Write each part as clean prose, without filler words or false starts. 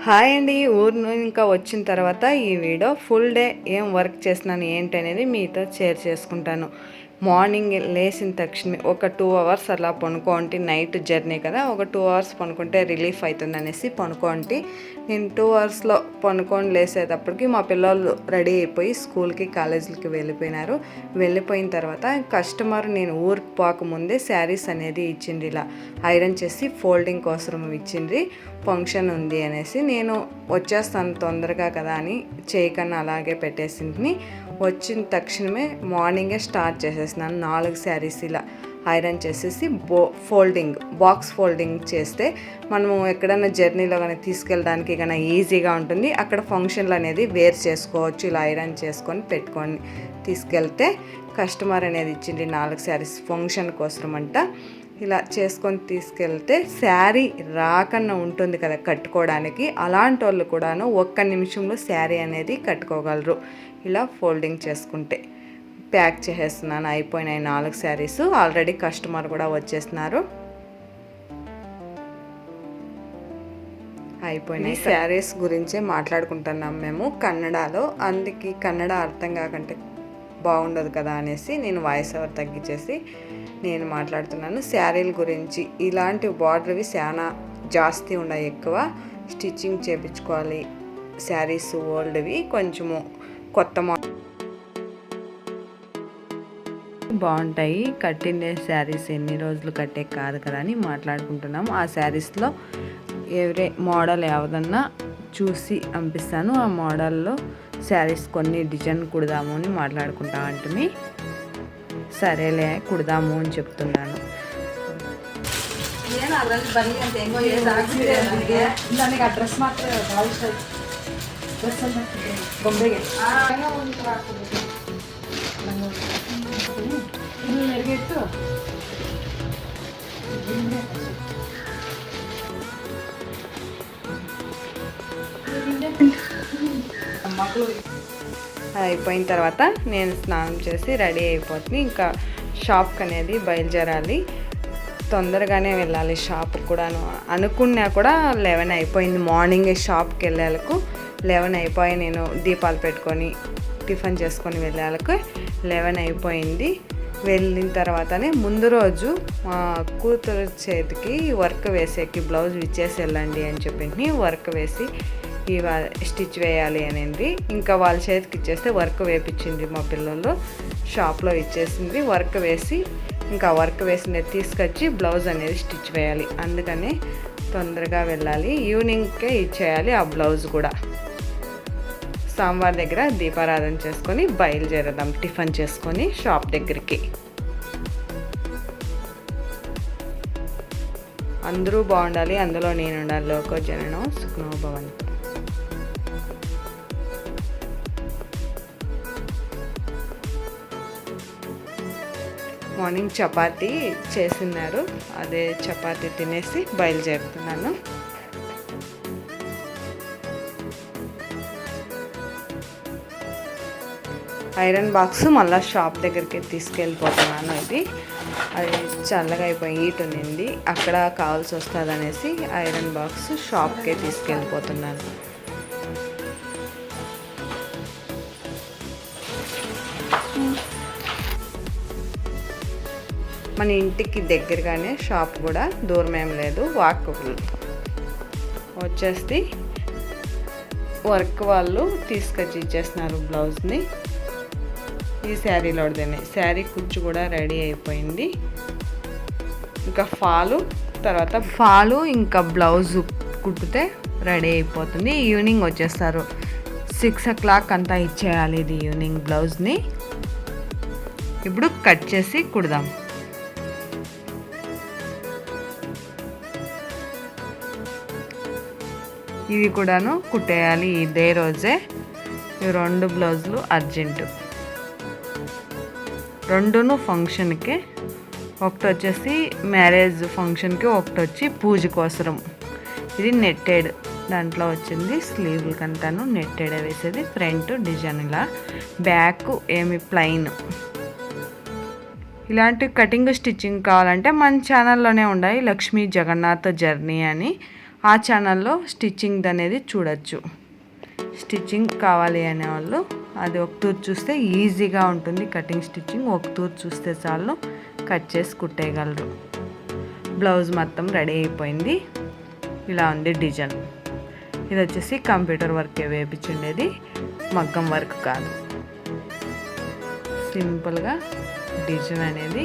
Hi అండి. ఊరు ఇంకా వచ్చిన తర్వాత ఈ వీడియో ఫుల్ డే ఏం వర్క్ చేస్తున్నాను ఏంటి అనేది మీతో షేర్ చేసుకుంటాను. మార్నింగ్ లేచిన తక్షణమే ఒక 2 అవర్స్ అలా పనుకోండి. నైట్ జర్నీ కదా, ఒక 2 అవర్స్ పనుకుంటే రిలీఫ్ అవుతుంది అనేసి పనుకోండి. నేను 2 అవర్స్లో పనుకొని లేసేటప్పటికి మా పిల్లలు రెడీ అయిపోయి స్కూల్కి కాలేజీలకి వెళ్ళిపోయినారు. వెళ్ళిపోయిన తర్వాత కస్టమర్ నేను ఊరికి పోకముందే శారీస్ అనేది ఇచ్చింది, ఇలా ఐరన్ చేసి ఫోల్డింగ్ కోసం ఇచ్చింది. ఫంక్షన్ ఉంది అనేసి నేను వచ్చేస్తాను తొందరగా కదా అని చేయకన్నా అలాగే పెట్టేసింది. వచ్చిన తక్షణమే మార్నింగే స్టార్ట్ చేసేసినాను. 4 శారీస్ ఇలా ఐరన్ చేసేసి బాక్స్ ఫోల్డింగ్ చేస్తే మనము ఎక్కడైనా జర్నీలో కానీ తీసుకెళ్ళడానికి కానీ ఈజీగా ఉంటుంది. అక్కడ ఫంక్షన్లు అనేది వేర్ చేసుకోవచ్చు. ఇలా ఐరన్ చేసుకొని పెట్టుకొని తీసుకెళ్తే కస్టమర్ అనేది ఇచ్చింది 4 శారీస్ ఫంక్షన్ కోసం అంట. ఇలా చేసుకొని తీసుకెళ్తే శారీ రాకన్నా ఉంటుంది కదా కట్టుకోవడానికి, అలాంటి వాళ్ళు కూడాను 1 నిమిషంలో శారీ అనేది కట్టుకోగలరు ఇలా ఫోల్డింగ్ చేసుకుంటే. ప్యాక్ చేసేస్తున్నాను. అయిపోయినాయి 4 శారీస్. ఆల్రెడీ కస్టమర్ కూడా వచ్చేస్తున్నారు. అయిపోయినాయి. శారీస్ గురించే మాట్లాడుకుంటున్నాం మేము కన్నడలో. అందుకే కన్నడ అర్థం కాకంటే బాగుండదు కదా అనేసి నేను వాయిస్ ఓవర్ తగ్గించేసి నేను మాట్లాడుతున్నాను. శారీల గురించి ఇలాంటి బార్డర్వి చాలా జాస్తి ఉన్నాయి, ఎక్కువ స్టిచ్చింగ్ చేయించుకోవాలి. శారీస్ ఓల్డ్వి కొంచెము కొత్త బాగుంటాయి. కట్టిండే శారీస్ ఎన్ని రోజులు కట్టే కాదు కదా అని మాట్లాడుకుంటున్నాము. ఆ శారీస్లో ఎవరే మోడల్ ఏదన్నా చూసి పంపిస్తాను. ఆ మోడల్లో శారీస్ కొన్ని డిజైన్ కుడదాము అని మాట్లాడుకుంటా అంటే సరేలే కుడదాము అని చెప్తున్నాను. ಡ್ರೆಸ್ ಮಾತ್ರ ಭಾಳ ಇಷ್ಟ ಡ್ರೆಸ್ ಬೊಂಬೆಗೆ ಇಲ್ಲಿ ನೆರಗಿಟ್ಟು మక్కలు. అయిపోయిన తర్వాత నేను స్నానం చేసి రెడీ అయిపోతుంది. ఇంకా షాప్కి అనేది బయలుదేరాలి. తొందరగానే వెళ్ళాలి షాప్కి కూడాను. అనుకున్నా కూడా 11 అయిపోయింది. మార్నింగ్ షాప్కి వెళ్ళేలకు 11 అయిపోయి నేను దీపాలు పెట్టుకొని టిఫిన్ చేసుకొని వెళ్ళేలకు 11 అయిపోయింది. వెళ్ళిన తర్వాతనే ముందు రోజు మా కూతురు చేతికి వర్క్ వేసేకి బ్లౌజ్ ఇచ్చేసి వెళ్ళండి అని చెప్పి వర్క్ వేసి స్టిచ్ వేయాలి అనేది ఇంకా వాళ్ళ చేతికి ఇచ్చేస్తే వర్క్ వేపించింది. మా పిల్లలు షాప్లో ఇచ్చేసింది. వర్క్ వేసి ఇంకా వర్క్ వేసినది తీసుకొచ్చి బ్లౌజ్ అనేది స్టిచ్ వేయాలి. అందుకని తొందరగా వెళ్ళాలి. ఈవినింగ్కే ఇచ్చేయాలి ఆ బ్లౌజ్ కూడా. సోమవారం దగ్గర దీపారాధన చేసుకొని బయలుదేరదాం టిఫిన్ చేసుకొని షాప్ దగ్గరికి. అందరూ బాగుండాలి, అందులో నేను ఉండాలి. లోకో జననం సుఖనో భవంతు. మార్నింగ్ చపాతీ చేసినారు, అదే చపాతీ తినేసి బయలుదేరుతున్నాను. ఐరన్ బాక్స్ మళ్ళీ షాప్ దగ్గరికి తీసుకెళ్ళిపోతున్నాను. అది చల్లగా అయిపోయి హీట్ ఉన్నింది, అక్కడ కావాల్సి వస్తుంది అనేసి ఐరన్ బాక్స్ షాప్కే తీసుకెళ్ళిపోతున్నాను. మన ఇంటికి దగ్గరగానే షాప్ కూడా, దూరం ఏం లేదు, వాకబుల్. వచ్చేసి వర్క్ వాళ్ళు తీసుకొచ్చి ఇచ్చేస్తున్నారు బ్లౌజ్ని. ఈ శారీలోదేనే శారీ కుచ్చు కూడా రెడీ అయిపోయింది. ఇంకా ఫాలు ఇంకా బ్లౌజ్ కుట్టితే రెడీ అయిపోతుంది. ఈవినింగ్ వచ్చేస్తారు. 6 o'clock అంతా ఇచ్చేయాలి ఇది ఈవినింగ్ బ్లౌజ్ని. ఇప్పుడు కట్ చేసి కుడదాం. ఇవి కూడాను కుట్టేయాలి ఇదే రోజే. ఈ 2 బ్లౌజులు అర్జెంటు, 2ను ఫంక్షన్కి. ఒకటి వచ్చేసి మ్యారేజ్ ఫంక్షన్కి, ఒకటి వచ్చి పూజ కోసరం. ఇది నెట్టెడ్ దాంట్లో వచ్చింది స్లీవ్లు కంటాను నెట్టెడ వేసేది, ఫ్రంట్ డిజైన్ ఇలా, బ్యాక్ ఏమి ప్లెయిన్. ఇలాంటి కటింగ్ స్టిచ్చింగ్ కావాలంటే మన ఛానల్లోనే ఉన్నాయి, లక్ష్మీ జగన్నాథ్ జర్నీ అని. ఆ ఛానల్లో స్టిచ్చింగ్ అనేది చూడొచ్చు. స్టిచ్చింగ్ కావాలి అనేవాళ్ళు అది ఒక తూరు చూస్తే ఈజీగా ఉంటుంది కటింగ్ స్టిచ్చింగ్. ఒక తూరు చూస్తే చాలు కట్ చేసి కుట్టేయగలరు. బ్లౌజ్ మొత్తం రెడీ అయిపోయింది. ఇలా ఉంది డిజైన్. ఇది వచ్చేసి కంప్యూటర్ వర్కే వేపించుండేది, మగ్గం వర్క్ కాదు. సింపుల్గా డిజైన్ అనేది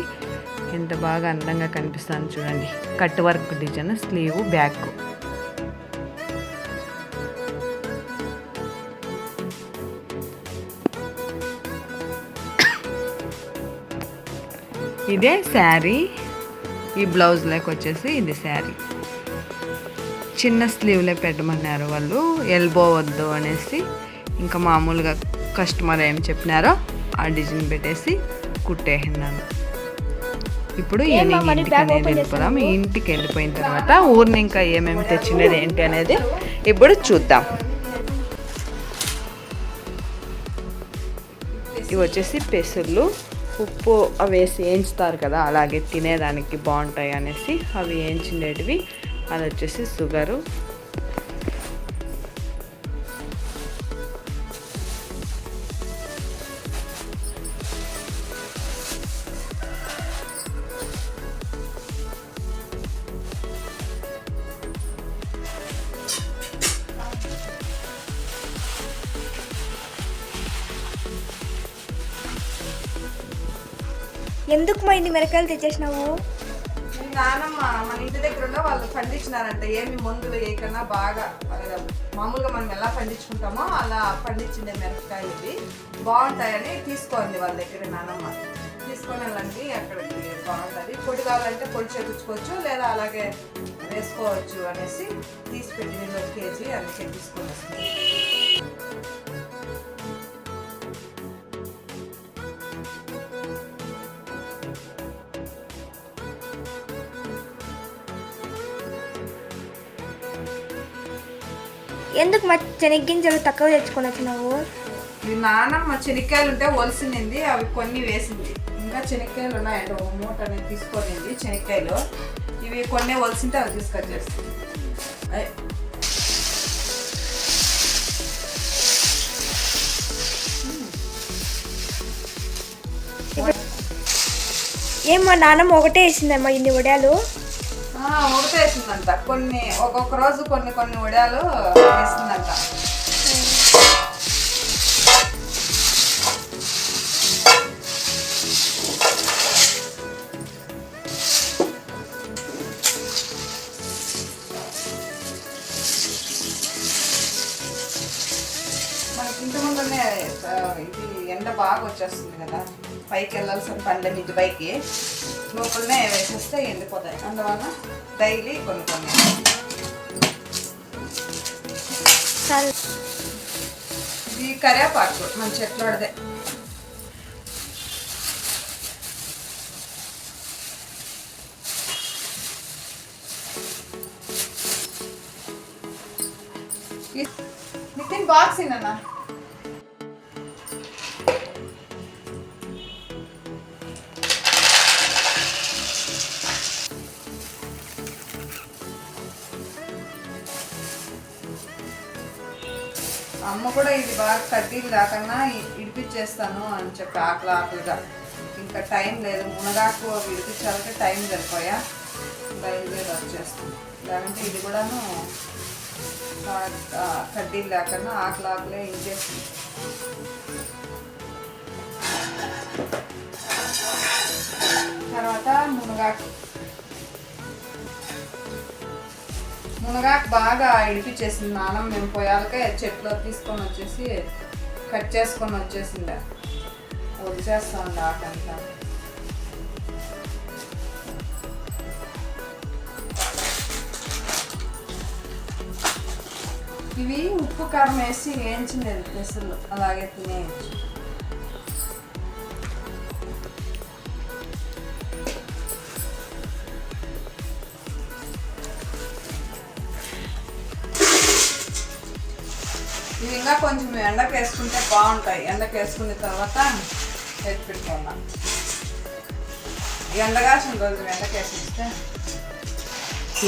ఎంత బాగా అందంగా కనిపిస్తుంది చూడండి. Cut work design, sleeve, back. ఇదే శారీ. ఈ బ్లౌజ్ లెక్క వచ్చేసి ఇది శారీ. చిన్న స్లీవ్లే పెట్టమన్నారు వాళ్ళు, ఎల్బో వద్దు అనేసి. ఇంకా మామూలుగా కస్టమర్ ఏం చెప్పినారో ఆ డిజైన్ పెట్టేసి కుట్టేసినాను. ఇప్పుడు ఈవినింగ్ ఇంటికి అనేది వెళ్ళిపోదాం. ఇంటికి వెళ్ళిపోయిన తర్వాత ఊరిని ఇంకా ఏమేమి తెచ్చినది ఏంటి అనేది ఇప్పుడు చూద్దాం. ఇవి వచ్చేసి పెసర్లు, ఉప్పు అవి వేసి వేయించుతారు కదా, అలాగే తినేదానికి బాగుంటాయి అనేసి అవి వేయించిండేటివి. అది వచ్చేసి షుగరు, ఎందుకు మా ఇన్ని మిరకాయలు తెచ్చేసినావు? నానమ్మ మన ఇంటి దగ్గర ఉన్న వాళ్ళు పండించినారంట. ఏమి మందులు వేయకన్నా బాగా మామూలుగా మనం ఎలా పండించుకుంటామో అలా పండించిండే మిరపకాయలు ఇవి బాగుంటాయని తీసుకోండి వాళ్ళ దగ్గర. నానమ్మ తీసుకొని వెళ్ళండి, అక్కడికి బాగుంటుంది. పొడి కావాలంటే పొడి చేయించుకోవచ్చు, లేదా అలాగే వేసుకోవచ్చు అనేసి తీసి పెట్టింది 1 కేజీ, అందుకే తీసుకొని వస్తుంది. ఎందుకు మా శనగ్గింజలు తక్కువ తెచ్చుకొని వచ్చినావు? మీ నాన్నమ్మ శనక్కాయలు ఉంటే ఒలిసింది, అవి కొన్ని వేసింది. ఇంకా శనక్కాయలు ఉన్నాయండి, ఒక మూట అనేది తీసుకొనింది శనక్కాయలు. ఇవి కొన్ని ఒలిసింటే అవి తీసుకొచ్చేస్తుంది. ఏం మా నాన్నమ్మ ఒకటే వేసిందమ్మా ఇన్ని వడియాలు? ఒకటే వేసిందంట. కొన్ని ఒక్కొక్క రోజు కొన్ని కొన్ని వడియాలు వేసిందంట. మనకి ఇంటి ముందునే ఇది ఎండ బాగా వచ్చేస్తుంది కదా, పైకి వెళ్ళాల్సిన పండ్ల మిద్ది పైకి లోపలనే వేసేస్తే ఎండిపోతాయి. అందువల్ల డైలీ కొన్ని కొన్ని. ఇది కరివేపాకు మన చెట్లోదే. నితిన్ బాక్స్ ఇన్నా అమ్మ కూడా ఇది బాగా కడ్డీలు రాకన్నా ఇడిపించేస్తాను అని చెప్పి ఆకలిగా. ఇంకా టైం లేదు, మునగాకు విడిపించాలంటే టైం సరిపోయా, బయలుదేరి వచ్చేస్తాను. లేదంటే ఇది కూడాను కడ్డీలు లేకన్నా ఆకలే ఇంకేస్తుంది. తర్వాత మునగాకు బాగా ఇడిపించేసింది నాన్నమ్మ. మేము పోయాలకే చెట్లో తీసుకొని వచ్చేసి కట్ చేసుకొని వచ్చేసింది. వచ్చేస్తాండి ఆకంతా. ఇవి ఉప్పు కారం వేసి వేయించిండేది పెసలు, అలాగే తినేయచ్చు. ఇంకా కొంచెం ఎండకు వేసుకుంటే బాగుంటాయి. ఎండకు వేసుకున్న తర్వాత ఎత్తి పెట్టుకున్నాం. ఎండగాసిన రోజు ఎండకు వేసిస్తే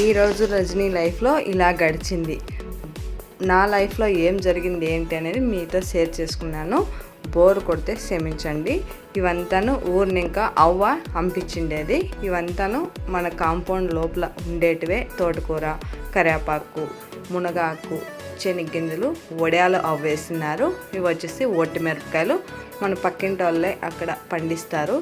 ఈరోజు రజనీ లైఫ్లో ఇలా గడిచింది. నా లైఫ్లో ఏం జరిగింది ఏంటి అనేది మీతో షేర్ చేసుకున్నాను. బోర్ కొడితే క్షమించండి. ఇవంతాను ఊరిని ఇంకా అవ్వ పంపించిండేది. ఇవంతాను మన కాంపౌండ్ లోపల ఉండేటివే. తోటకూర, కరివేపాకు, మునగాకు, శనగ్గింజలు, వడియాలు అవ్వేస్తున్నారు. ఇవి వచ్చేసి ఒట్టి మిరపకాయలు మన పక్కింటి వాళ్ళే అక్కడ పండిస్తారు.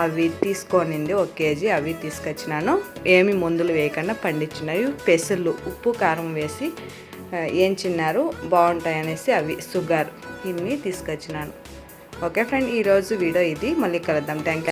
అవి తీసుకోనింది 1 కేజీ. అవి తీసుకొచ్చినాను. ఏమి మందులు వేయకుండా పండించినవి. పెసర్లు ఉప్పు కారం వేసి ఏం చిన్నారు బాగుంటాయి అనేసి అవి షుగర్ ఇన్ని తీసుకొచ్చినాను. ఓకే ఫ్రెండ్, ఈరోజు వీడియో ఇది. మళ్ళీ కలుద్దాం. Thank you.